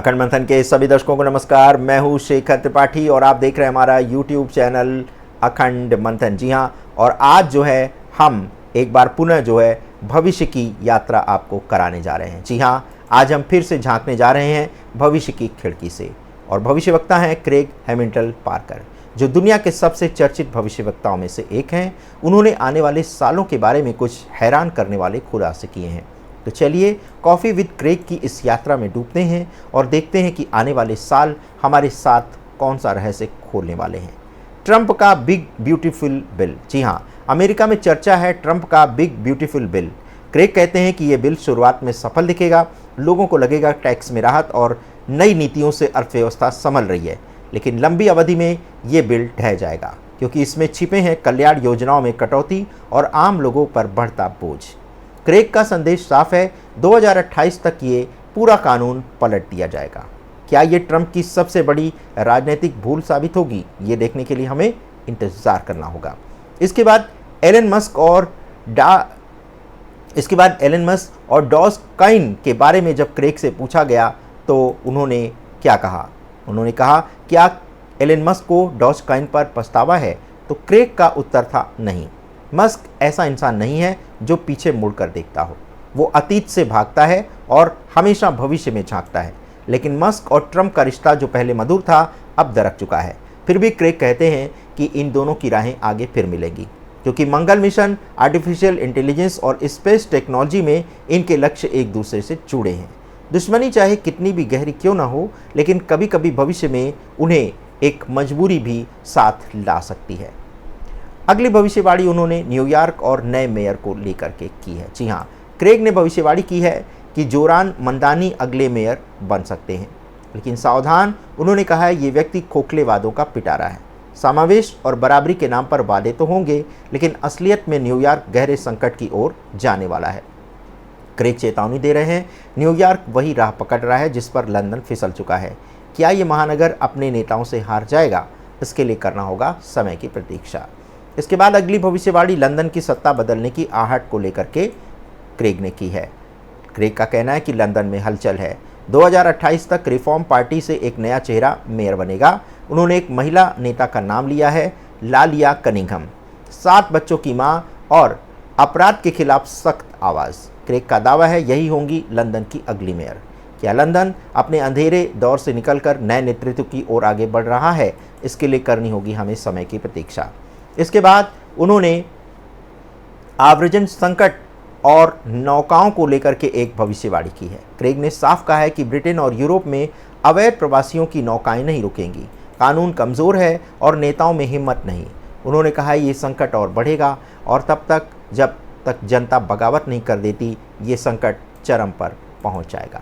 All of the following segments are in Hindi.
अखंड मंथन के सभी दर्शकों को नमस्कार। मैं हूं शेखर त्रिपाठी और आप देख रहे हैं हमारा YouTube चैनल अखंड मंथन। जी हां, और आज जो है हम एक बार पुनः जो है भविष्य की यात्रा आपको कराने जा रहे हैं। जी हां, आज हम फिर से झांकने जा रहे हैं भविष्य की खिड़की से और भविष्यवक्ता हैं क्रेग हैमिल्टन पार्कर, जो दुनिया के सबसे चर्चित भविष्यवक्ताओं में से एक हैं। उन्होंने आने वाले सालों के बारे में कुछ हैरान करने वाले खुलासे किए हैं। तो चलिए कॉफ़ी विद क्रेग की इस यात्रा में डूबते हैं और देखते हैं कि आने वाले साल हमारे साथ कौन सा रहस्य खोलने वाले हैं। ट्रंप का बिग ब्यूटीफुल बिल। जी हाँ, अमेरिका में चर्चा है ट्रंप का बिग ब्यूटीफुल बिल। क्रेग कहते हैं कि ये बिल शुरुआत में सफल दिखेगा, लोगों को लगेगा टैक्स में राहत और नई नीतियों से अर्थव्यवस्था संभल रही है, लेकिन लंबी अवधि में ये बिल ढह जाएगा क्योंकि इसमें छिपे हैं कल्याण योजनाओं में कटौती और आम लोगों पर बढ़ता बोझ। क्रेग का संदेश साफ है, 2028 तक ये पूरा कानून पलट दिया जाएगा। क्या ये ट्रंप की सबसे बड़ी राजनीतिक भूल साबित होगी? ये देखने के लिए हमें इंतजार करना होगा। इसके बाद एलन मस्क और डॉज काइन के बारे में जब क्रेग से पूछा गया तो उन्होंने क्या कहा? उन्होंने कहा, क्या एलन मस्क को डॉज काइन पर पछतावा है? तो क्रेग का उत्तर था नहीं। मस्क ऐसा इंसान नहीं है जो पीछे मुड़कर देखता हो। वो अतीत से भागता है और हमेशा भविष्य में झांकता है। लेकिन मस्क और ट्रंप का रिश्ता जो पहले मधुर था अब दरक चुका है। फिर भी क्रेग कहते हैं कि इन दोनों की राहें आगे फिर मिलेंगी क्योंकि मंगल मिशन, आर्टिफिशियल इंटेलिजेंस और स्पेस टेक्नोलॉजी में इनके लक्ष्य एक दूसरे से जुड़े हैं। दुश्मनी चाहे कितनी भी गहरी क्यों ना हो, लेकिन कभी कभी भविष्य में उन्हें एक मजबूरी भी साथ ला सकती है। अगली भविष्यवाणी उन्होंने न्यूयॉर्क और नए मेयर को लेकर के की है। जी हाँ, क्रेग ने भविष्यवाणी की है कि जोरान मंदानी अगले मेयर बन सकते हैं, लेकिन सावधान, उन्होंने कहा है ये व्यक्ति खोखले वादों का पिटारा है। समावेश और बराबरी के नाम पर वादे तो होंगे, लेकिन असलियत में न्यूयॉर्क गहरे संकट की ओर जाने वाला है। क्रेग चेतावनी दे रहे हैं, न्यूयॉर्क वही राह पकड़ रहा है जिस पर लंदन फिसल चुका है। क्या ये महानगर अपने नेताओं से हार जाएगा? इसके लिए करना होगा समय की प्रतीक्षा। इसके बाद अगली भविष्यवाणी लंदन की सत्ता बदलने की आहट को लेकर के क्रेग ने की है। क्रेग का कहना है कि लंदन में हलचल है। 2028 तक रिफॉर्म पार्टी से एक नया चेहरा मेयर बनेगा। उन्होंने एक महिला नेता का नाम लिया है, लालिया कनिंघम, 7 बच्चों की मां और अपराध के खिलाफ सख्त आवाज़। क्रेग का दावा है यही होंगी लंदन की अगली मेयर। क्या लंदन अपने अंधेरे दौर से निकलकर नए नेतृत्व की ओर आगे बढ़ रहा है? इसके लिए करनी होगी हमें समय की प्रतीक्षा। इसके बाद उन्होंने आव्रजन संकट और नौकाओं को लेकर के एक भविष्यवाणी की है। क्रेग ने साफ कहा है कि ब्रिटेन और यूरोप में अवैध प्रवासियों की नौकाएं नहीं रुकेंगी। कानून कमज़ोर है और नेताओं में हिम्मत नहीं। उन्होंने कहा ये संकट और बढ़ेगा और जब तक जनता बगावत नहीं कर देती, ये संकट चरम पर पहुंच जाएगा।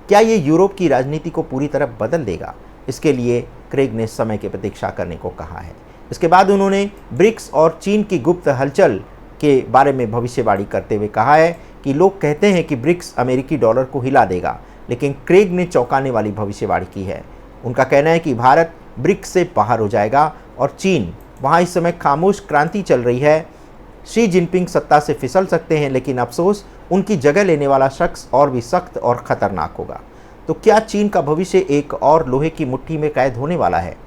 क्या ये यूरोप की राजनीति को पूरी तरह बदल देगा? इसके लिए क्रेग ने समय की प्रतीक्षा करने को कहा है। इसके बाद उन्होंने ब्रिक्स और चीन की गुप्त हलचल के बारे में भविष्यवाणी करते हुए कहा है कि लोग कहते हैं कि ब्रिक्स अमेरिकी डॉलर को हिला देगा, लेकिन क्रेग ने चौंकाने वाली भविष्यवाणी की है। उनका कहना है कि भारत ब्रिक्स से बाहर हो जाएगा और चीन, वहाँ इस समय खामोश क्रांति चल रही है। शी जिनपिंग सत्ता से फिसल सकते हैं, लेकिन अफसोस उनकी जगह लेने वाला शख्स और भी सख्त और ख़तरनाक होगा। तो क्या चीन का भविष्य एक और लोहे की मुट्ठी में कैद होने वाला है?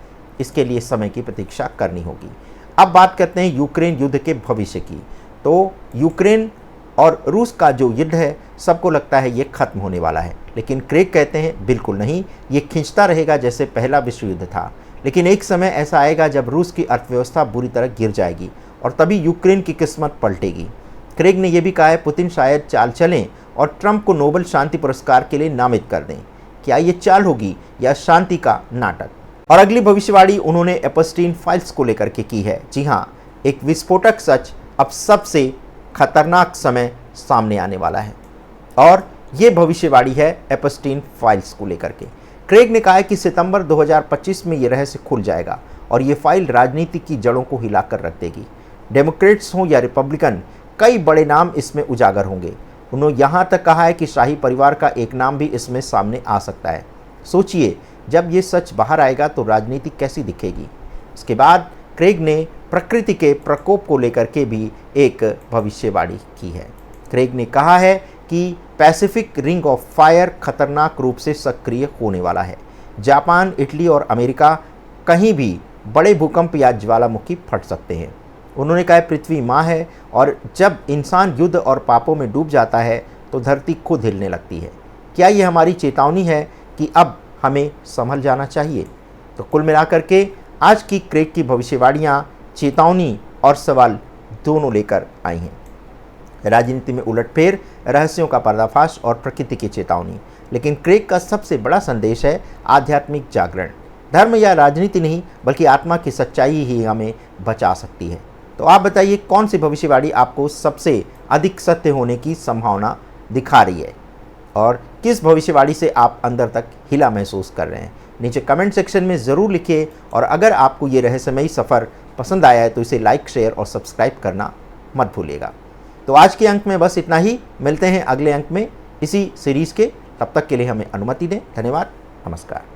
इसके लिए समय की प्रतीक्षा करनी होगी। अब बात करते हैं यूक्रेन युद्ध के भविष्य की। तो यूक्रेन और रूस का जो युद्ध है, सबको लगता है ये खत्म होने वाला है, लेकिन क्रेग कहते हैं बिल्कुल नहीं, ये खिंचता रहेगा जैसे पहला विश्व युद्ध था। लेकिन एक समय ऐसा आएगा जब रूस की अर्थव्यवस्था बुरी तरह गिर जाएगी और तभी यूक्रेन की किस्मत पलटेगी। क्रेग ने यह भी कहा है पुतिन शायद चाल चलें और ट्रंप को नोबेल शांति पुरस्कार के लिए नामित कर दें। क्या ये चाल होगी या शांति का नाटक? और अगली भविष्यवाणी उन्होंने एपस्टीन फाइल्स को लेकर के की है। जी हाँ, एक विस्फोटक सच, अब सबसे खतरनाक समय सामने आने वाला है और ये भविष्यवाणी है एपस्टीन फाइल्स को लेकर के। क्रेग ने कहा है कि सितंबर 2025 में ये रहस्य खुल जाएगा और ये फाइल राजनीति की जड़ों को हिलाकर रख देगी। डेमोक्रेट्स हों या रिपब्लिकन, कई बड़े नाम इसमें उजागर होंगे। उन्होंने यहाँ तक कहा है कि शाही परिवार का एक नाम भी इसमें सामने आ सकता है। सोचिए, जब ये सच बाहर आएगा तो राजनीति कैसी दिखेगी। इसके बाद क्रेग ने प्रकृति के प्रकोप को लेकर के भी एक भविष्यवाणी की है। क्रेग ने कहा है कि पैसिफिक रिंग ऑफ फायर खतरनाक रूप से सक्रिय होने वाला है। जापान, इटली और अमेरिका कहीं भी बड़े भूकंप या ज्वालामुखी फट सकते हैं। उन्होंने कहा पृथ्वी माँ है और जब इंसान युद्ध और पापों में डूब जाता है तो धरती खुद हिलने लगती है। क्या ये हमारी चेतावनी है कि अब हमें संभल जाना चाहिए? तो कुल मिलाकर के आज की क्रेग की भविष्यवाणियाँ चेतावनी और सवाल दोनों लेकर आई हैं। राजनीति में उलटफेर, रहस्यों का पर्दाफाश और प्रकृति की चेतावनी। लेकिन क्रेग का सबसे बड़ा संदेश है आध्यात्मिक जागरण। धर्म या राजनीति नहीं, बल्कि आत्मा की सच्चाई ही हमें बचा सकती है। तो आप बताइए कौन सी भविष्यवाणी आपको सबसे अधिक सत्य होने की संभावना दिखा रही है और किस भविष्यवाणी से आप अंदर तक हिला महसूस कर रहे हैं? नीचे कमेंट सेक्शन में ज़रूर लिखिए और अगर आपको ये रहस्यमयी सफ़र पसंद आया है तो इसे लाइक, शेयर और सब्सक्राइब करना मत भूलिएगा। तो आज के अंक में बस इतना ही। मिलते हैं अगले अंक में इसी सीरीज़ के। तब तक के लिए हमें अनुमति दें। धन्यवाद। नमस्कार।